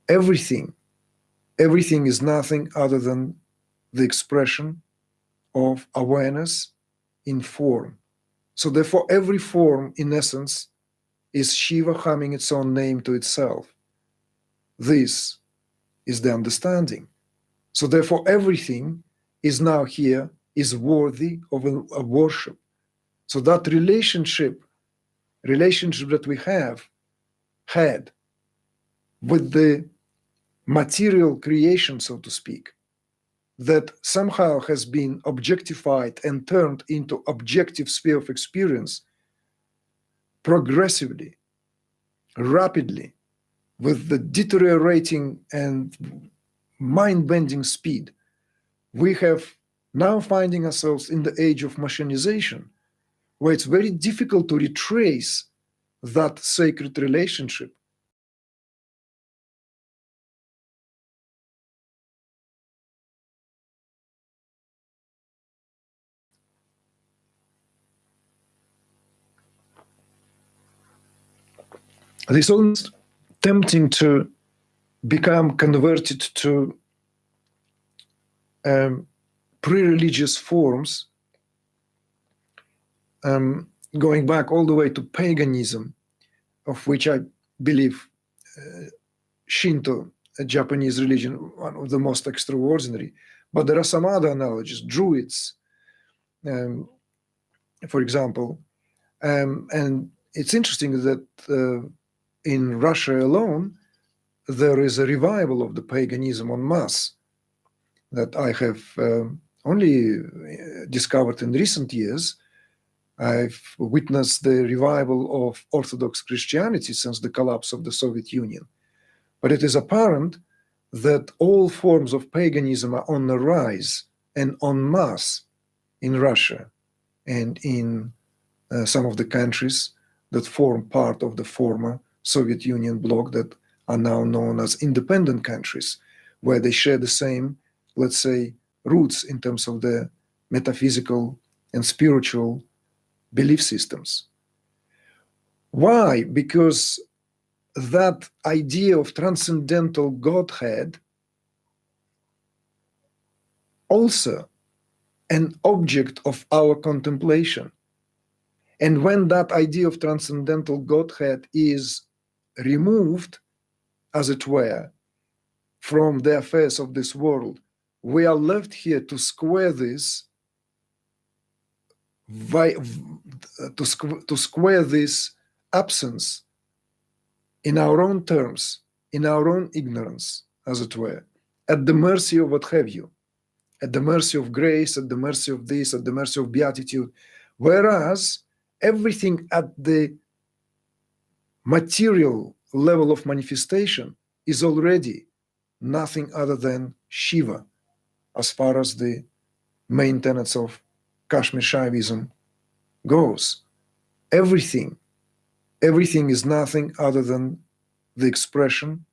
everything is nothing other than the expression of awareness in form. So therefore, every form, in essence, is Shiva humming its own name to itself. This is the understanding. So therefore, everything is now here, is worthy of a worship. So that relationship that we have had with the material creation, so to speak, that somehow has been objectified and turned into objective sphere of experience progressively, rapidly, with the deteriorating and mind-bending speed, we have now finding ourselves in the age of machinization, where it's very difficult to retrace that sacred relationship. It's almost tempting to become converted to pre-religious forms, going back all the way to paganism, of which I believe Shinto, a Japanese religion, one of the most extraordinary. But there are some other analogies, Druids, for example. And it's interesting that in Russia alone, there is a revival of the paganism en masse that I have only discovered in recent years. I've witnessed the revival of Orthodox Christianity since the collapse of the Soviet Union. But it is apparent that all forms of paganism are on the rise and en masse in Russia and in some of the countries that form part of the former Soviet Union bloc that are now known as independent countries, where they share the same, let's say, roots in terms of the metaphysical and spiritual belief systems. Why? Because that idea of transcendental Godhead, also an object of our contemplation. And when that idea of transcendental Godhead is removed, as it were, from the affairs of this world, we are left here to square this, to square this absence in our own terms, in our own ignorance, as it were, at the mercy of what have you, at the mercy of grace, at the mercy of this, at the mercy of beatitude, whereas everything at the material level of manifestation is already nothing other than Shiva, as far as the main tenets of Kashmir Shaivism goes. Everything is nothing other than the expression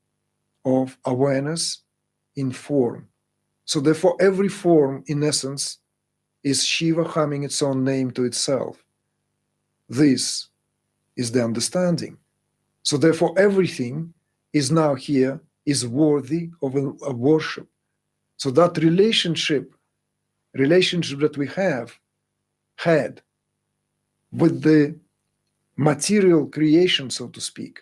of awareness in form. So therefore, every form, in essence, is Shiva humming its own name to itself. This is the understanding. So therefore, everything is now here, is worthy of a worship. So that relationship that we have had with the material creation, so to speak,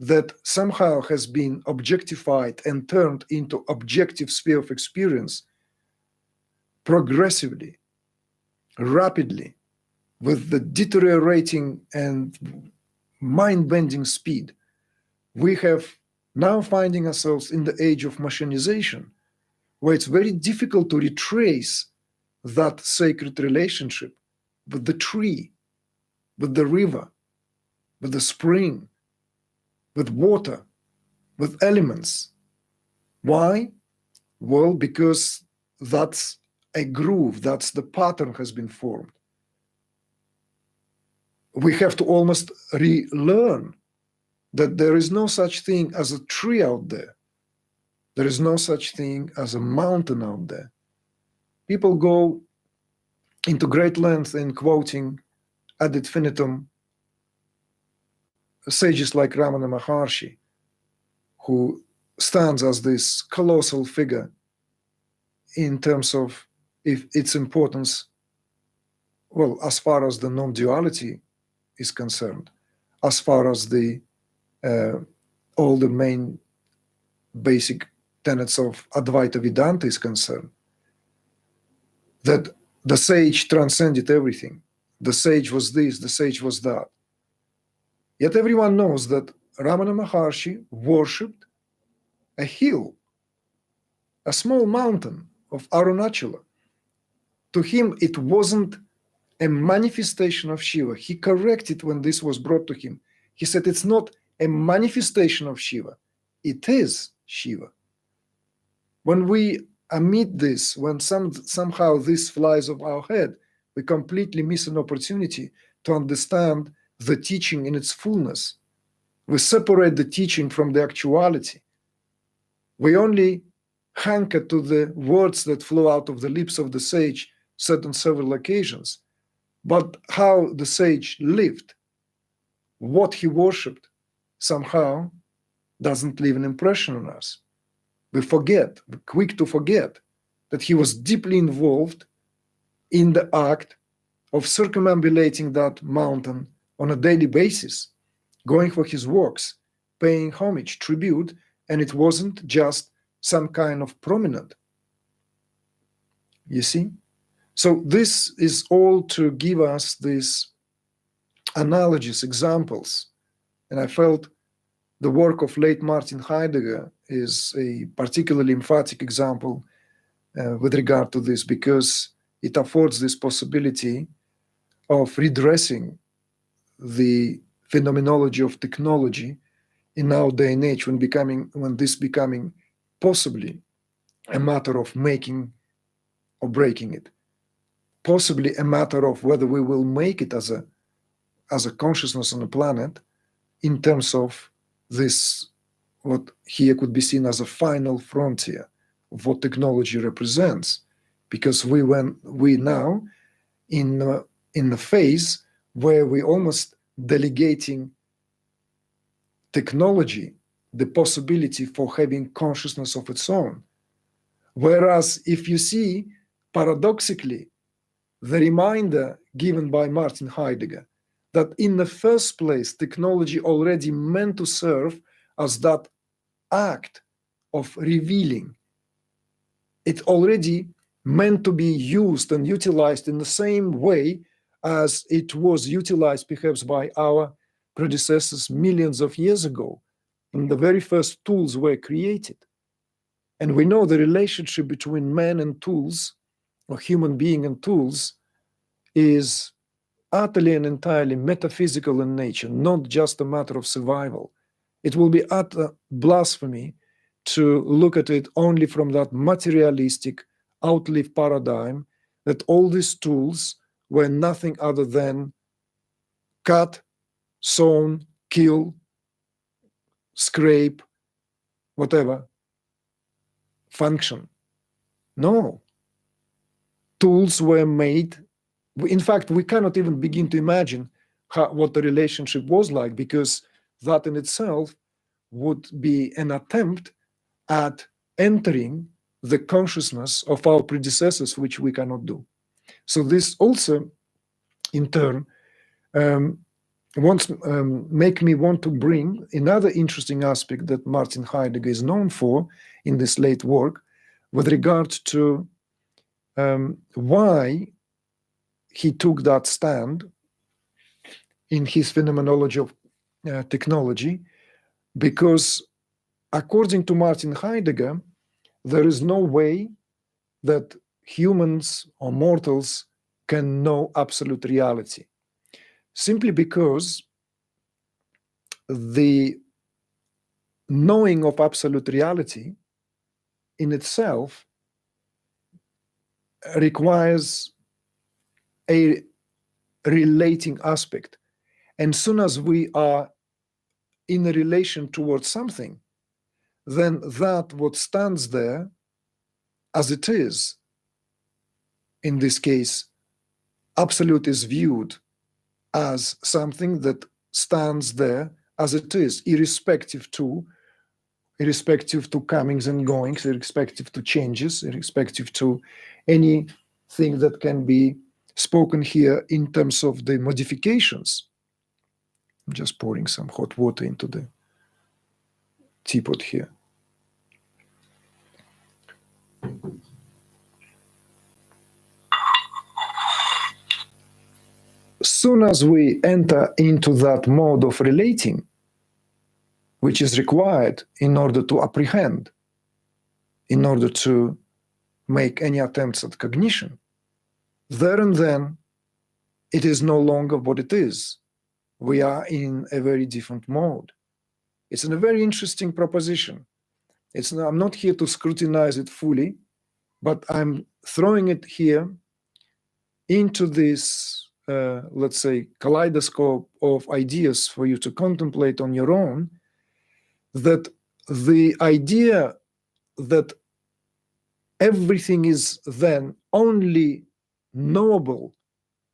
that somehow has been objectified and turned into objective sphere of experience progressively, rapidly, with the deteriorating and mind-bending speed, we have now finding ourselves in the age of machinization, where it's very difficult to retrace that sacred relationship with the tree, with the river, with the spring, with water, with elements. Why? Well, because that's a groove, that's the pattern has been formed. We have to almost relearn that there is no such thing as a tree out there. There is no such thing as a mountain out there. People go into great length in quoting ad infinitum sages like Ramana Maharshi, who stands as this colossal figure in terms of its importance, well, as far as the non-duality is concerned, as far as the all the main basic tenets of Advaita Vedanta is concerned, that the sage transcended everything. The sage was this, the sage was that. Yet everyone knows that Ramana Maharshi worshipped a hill, a small mountain of Arunachala. To him, it wasn't a manifestation of Shiva. He corrected when this was brought to him. He said it's not a manifestation of Shiva, it is Shiva. When we omit this, when somehow this flies off our head, we completely miss an opportunity to understand the teaching in its fullness. We separate the teaching from the actuality. We only hanker to the words that flow out of the lips of the sage said on several occasions. But how the sage lived, what he worshipped, somehow doesn't leave an impression on us. We forget, we're quick to forget, that he was deeply involved in the act of circumambulating that mountain on a daily basis, going for his walks, paying homage, tribute, and it wasn't just some kind of promenade. You see? So this is all to give us these analogies, examples. And I felt the work of late Martin Heidegger is a particularly emphatic example with regard to this, because it affords this possibility of redressing the phenomenology of technology in our day and age, when this becoming possibly a matter of making or breaking it, possibly a matter of whether we will make it as a consciousness on the planet, in terms of this, what here could be seen as a final frontier of what technology represents, because we now in a phase where we almost delegating technology the possibility for having consciousness of its own. Whereas if you see, paradoxically, the reminder given by Martin Heidegger that in the first place, technology already meant to serve as that act of revealing. It already meant to be used and utilized in the same way as it was utilized perhaps by our predecessors millions of years ago, when the very first tools were created. And we know the relationship between man and tools, or human being and tools, is utterly and entirely metaphysical in nature, not just a matter of survival. It will be utter blasphemy to look at it only from that materialistic, outlived paradigm that all these tools were nothing other than cut, sewn, kill, scrape, whatever function. No. Tools were made. In fact, we cannot even begin to imagine what the relationship was like, because that in itself would be an attempt at entering the consciousness of our predecessors, which we cannot do. So this also, in turn, make me want to bring another interesting aspect that Martin Heidegger is known for in this late work, with regard to why he took that stand in his phenomenology of technology, because according to Martin Heidegger, there is no way that humans or mortals can know absolute reality, simply because the knowing of absolute reality in itself requires a relating aspect. And soon as we are in a relation towards something, then that what stands there as it is, in this case, absolute is viewed as something that stands there as it is, irrespective to irrespective to comings and goings, irrespective to changes, irrespective to anything that can be spoken here in terms of the modifications. I'm just pouring some hot water into the teapot here. Soon as we enter into that mode of relating, which is required in order to apprehend, in order to make any attempts at cognition, there and then it is no longer what it is. We are in a very different mode. It's a very interesting proposition. I'm not here to scrutinize it fully, but I'm throwing it here into this, let's say, kaleidoscope of ideas for you to contemplate on your own, that the idea that everything is then only knowable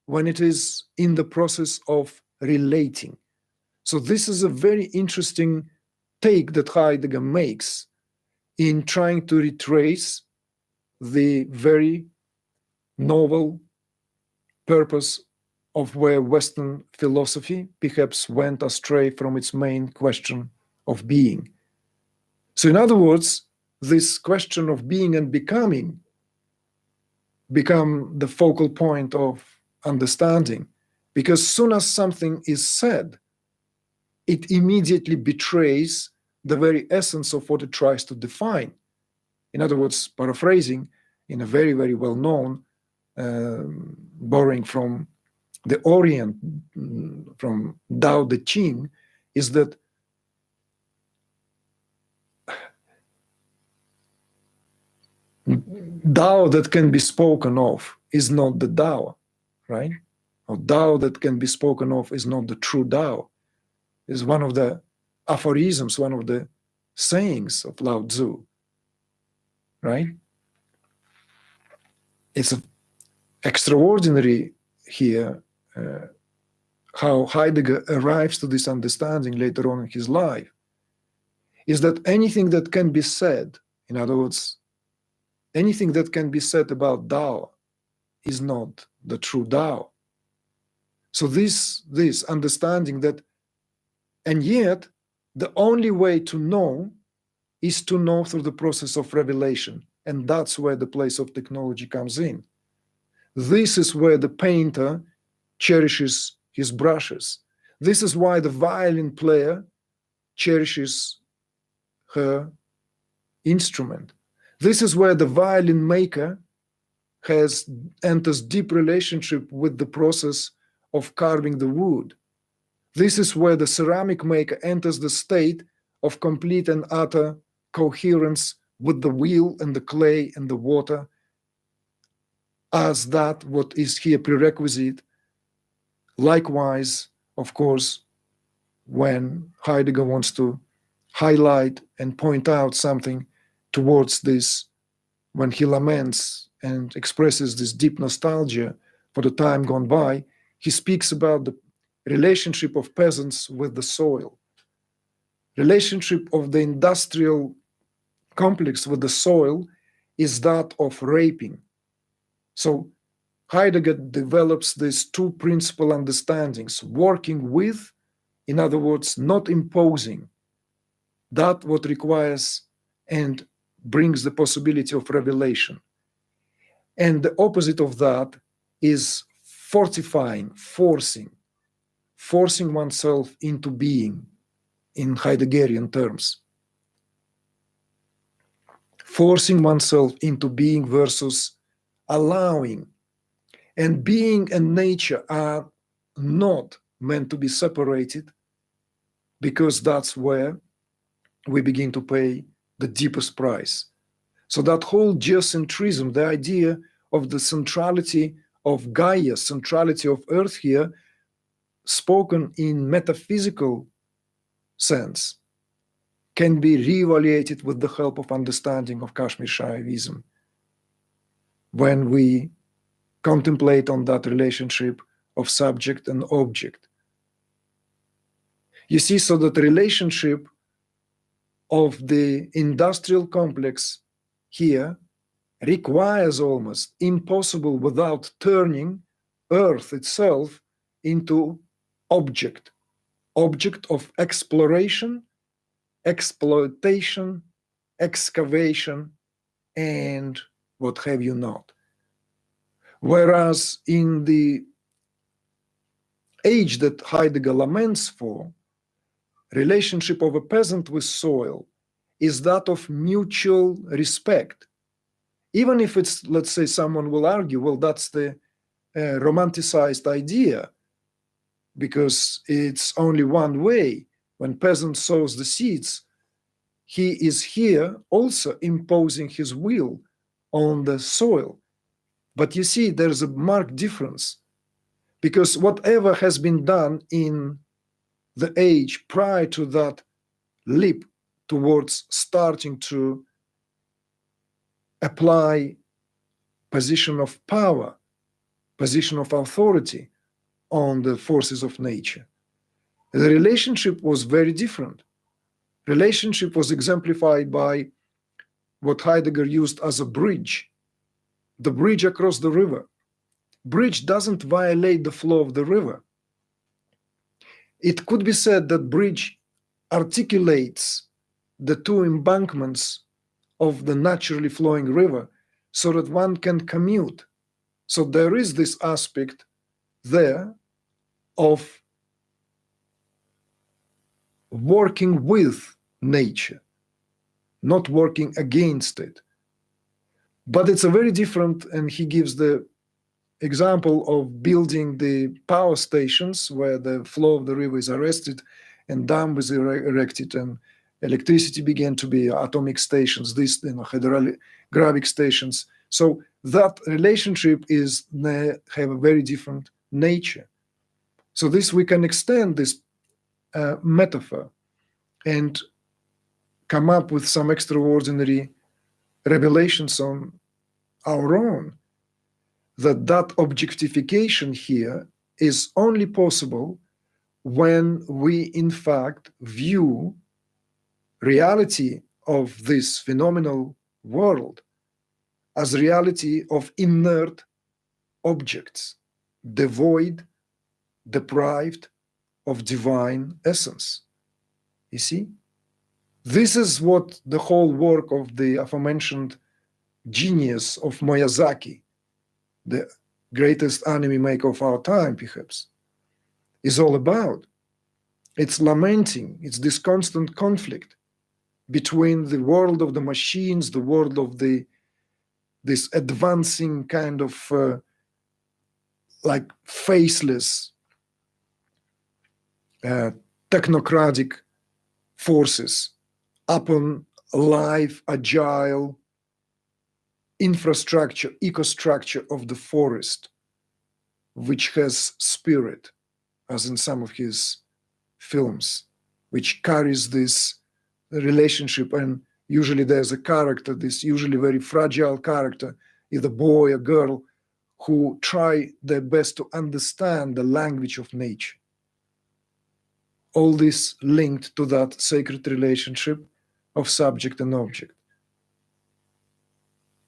when it is in the process of relating. So this is a very interesting take that Heidegger makes in trying to retrace the very novel purpose of where Western philosophy perhaps went astray from its main question of being. So in other words, this question of being and becoming become the focal point of understanding, because as soon as something is said, it immediately betrays the very essence of what it tries to define. In other words, paraphrasing in a very, very well-known, borrowing from the Orient, from Tao Te Ching, is that Tao that can be spoken of is not the Tao, right? Or Tao that can be spoken of is not the true Tao. Is one of the aphorisms, one of the sayings of Lao Tzu, right? It's extraordinary here how Heidegger arrives to this understanding later on in his life, is that anything that can be said, in other words, anything that can be said about Tao is not the true Tao. So this understanding that, and yet the only way to know is to know through the process of revelation. And that's where the place of technology comes in. This is where the painter cherishes his brushes. This is why the violin player cherishes her instrument. This is where the violin maker enters deep relationship with the process of carving the wood. This is where the ceramic maker enters the state of complete and utter coherence with the wheel and the clay and the water, as that what is here prerequisite. Likewise, of course, when Heidegger wants to highlight and point out something towards this, when he laments and expresses this deep nostalgia for the time gone by, he speaks about the relationship of peasants with the soil, relationship of the industrial complex with the soil is that of raping. So Heidegger develops these two principal understandings, working with, in other words, not imposing, that what requires and brings the possibility of revelation. And the opposite of that is fortifying, forcing oneself into being in Heideggerian terms. Forcing oneself into being versus allowing. And being and nature are not meant to be separated, because that's where we begin to pay the deepest price. So that whole geocentrism, the idea of the centrality of Gaia, centrality of Earth here, spoken in metaphysical sense, can be reevaluated with the help of understanding of Kashmir Shaivism. When we contemplate on that relationship of subject and object. You see, so that relationship of the industrial complex here requires almost impossible without turning Earth itself into object of exploration, exploitation, excavation, and what have you not. Whereas in the age that Heidegger laments for, relationship of a peasant with soil is that of mutual respect. Even if it's, let's say, someone will argue, well, that's the romanticized idea, because it's only one way. When peasant sows the seeds, he is here also imposing his will on the soil. But you see, there's a marked difference, because whatever has been done in the age prior to that leap towards starting to apply position of power, position of authority on the forces of nature, the relationship was very different. Relationship was exemplified by what Heidegger used as a bridge, the bridge across the river. Bridge doesn't violate the flow of the river. It could be said that bridge articulates the two embankments of the naturally flowing river so that one can commute. So there is this aspect there of working with nature, not working against it. But it's a very different, and he gives the example of building the power stations where the flow of the river is arrested and dam was erected and electricity began to be atomic stations, these hydrographic stations. So that relationship have a very different nature. So this we can extend this metaphor and come up with some extraordinary revelations on our own, that objectification here is only possible when we in fact view reality of this phenomenal world as reality of inert objects, devoid, deprived of divine essence. You see? This is what the whole work of the aforementioned genius of Miyazaki, the greatest anime maker of our time, perhaps, is all about. It's lamenting, it's this constant conflict between the world of the machines, the world of this advancing kind of like faceless technocratic forces upon live, agile infrastructure, ecostructure of the forest, which has spirit, as in some of his films, which carries this relationship. And usually there's a character, this usually very fragile character, either boy or girl, who try their best to understand the language of nature. All this linked to that sacred relationship of subject and object.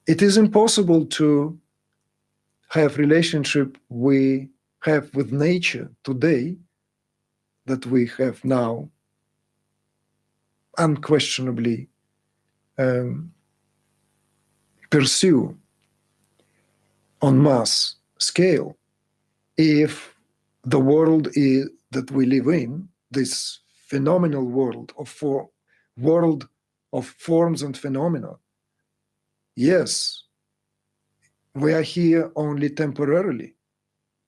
It is impossible to have relationship we have with nature today that we have now unquestionably pursue on mass scale if the world that we live in, this phenomenal world of forms and phenomena, yes, we are here only temporarily,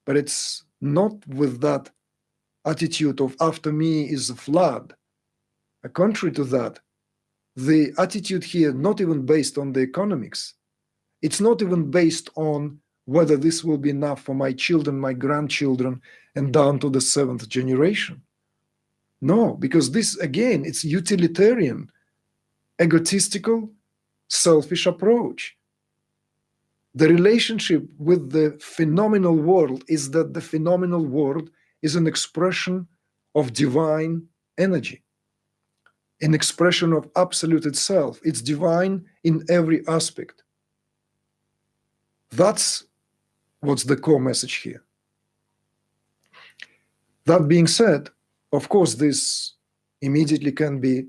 but it's not with that attitude of after me is a flood. Contrary to that, the attitude here not even based on the economics. It's not even based on whether this will be enough for my children, my grandchildren, and down to the seventh generation. No, because this, again, it's utilitarian, egotistical, selfish approach. The relationship with the phenomenal world is that the phenomenal world is an expression of divine energy. an expression of absolute itself. It's divine in every aspect. That's what's the core message here. That being said, of course, this immediately can be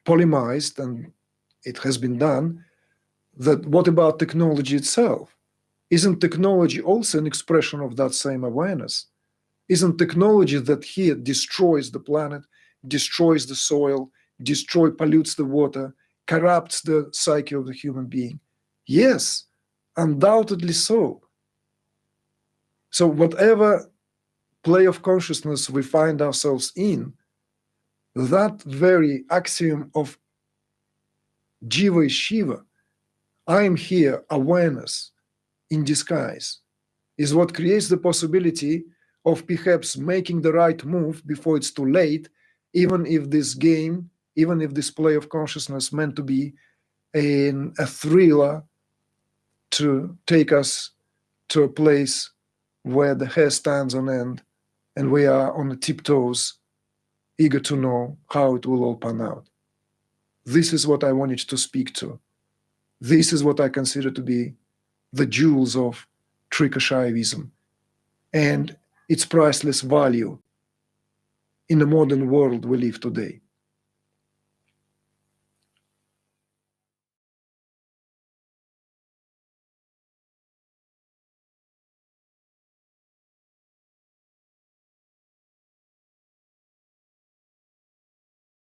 polemized, and it has been done, that what about technology itself? Isn't technology also an expression of that same awareness? Isn't technology that here destroys the planet, destroys the soil, pollutes the water, corrupts the psyche of the human being? Yes, undoubtedly so. So whatever play of consciousness we find ourselves in, that very axiom of Jiva is Shiva, I am here, awareness in disguise, is what creates the possibility of perhaps making the right move before it's too late, even if this game, even if this play of consciousness meant to be a thriller to take us to a place where the hair stands on end and we are on the tiptoes, eager to know how it will all pan out. This is what I wanted to speak to. This is what I consider to be the jewels of Trika Shaivism and its priceless value in the modern world we live today.